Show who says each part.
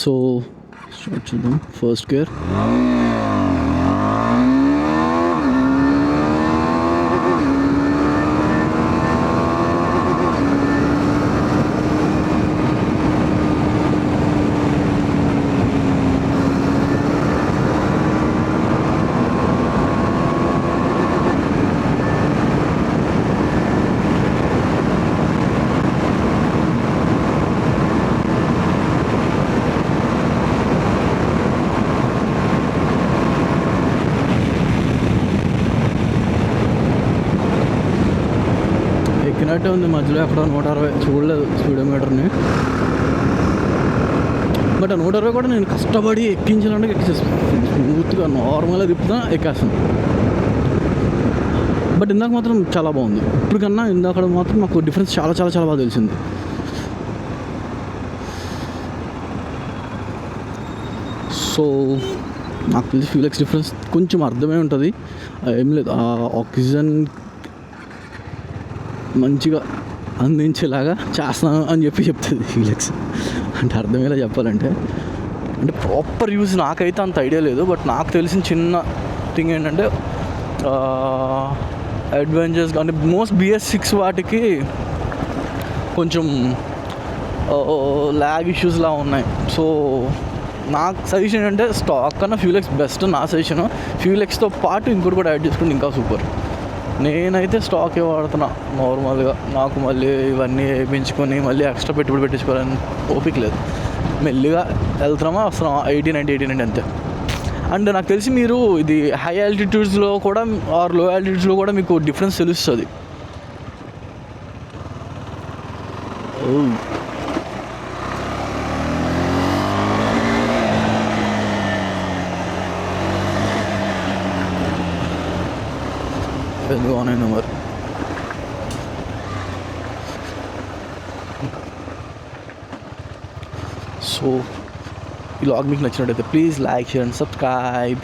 Speaker 1: So start చేద్దాం. First gear, ఎక్కినట్టే ఉంది. మధ్యలో ఎక్కడ 160 చూడలేదు స్పీడోమీటర్ని. బట్ ఆ 160 కూడా నేను కష్టపడి ఎక్కించాలంటే ఎక్కించేస్తాను. స్మూత్గా నార్మల్గా తిప్పుతా ఎక్కేస్తాను. బట్ ఇందాక మాత్రం చాలా బాగుంది. ఇప్పుడు కన్నా ఇందాక మాత్రం నాకు డిఫరెన్స్ చాలా చాలా చాలా బాగా తెలిసింది. సో నాకు తెలిసి ఫ్యూల్ ఎక్స్ డిఫరెన్స్ కొంచెం అర్థమే ఉంటుంది. ఏం లేదు, ఆ ఆక్సిజన్ మంచిగా అందించేలాగా చేస్తాను అని చెప్తుంది ఫ్యూల్ ఎక్స్. అంటే అర్థమయ్యేలా చెప్పాలంటే, అంటే ప్రాపర్ యూజ్ నాకైతే అంత ఐడియా లేదు. బట్ నాకు తెలిసిన చిన్న థింగ్ ఏంటంటే అడ్వెంచర్స్ అంటే మోస్ట్ BS6 వాటికి కొంచెం ల్యాగ్ ఇష్యూస్లా ఉన్నాయి. సో నాకు సజెషన్ ఏంటంటే స్టాక్ కన్నా ఫ్యూల్ ఎక్స్ బెస్ట్ నా సజెషన్. ఫ్యూల్ ఎక్స్తో పాటు ఇంకోటి కూడా యాడ్ చేసుకుంటే ఇంకా సూపర్. నేనైతే స్టాకే వాడుతున్నా నార్మల్గా. నాకు మళ్ళీ ఇవన్నీ వేయించుకొని మళ్ళీ ఎక్స్ట్రా పెట్టుబడి పెట్టించుకోవాలని ఓపిక లేదు. మెల్లిగా వెళ్తున్నామా వస్తున్నామా 80-90 అంతే. అండ్ నాకు తెలిసి మీరు ఇది హై ఆల్టిట్యూడ్స్లో కూడా ఆర్ లో ఆల్టిట్యూడ్స్లో కూడా మీకు డిఫరెన్స్ తెలుస్తుంది. ఆన్ మరి. సో ఈ వ్లాగ్ మీకు నచ్చినట్టయితే please like, share and subscribe.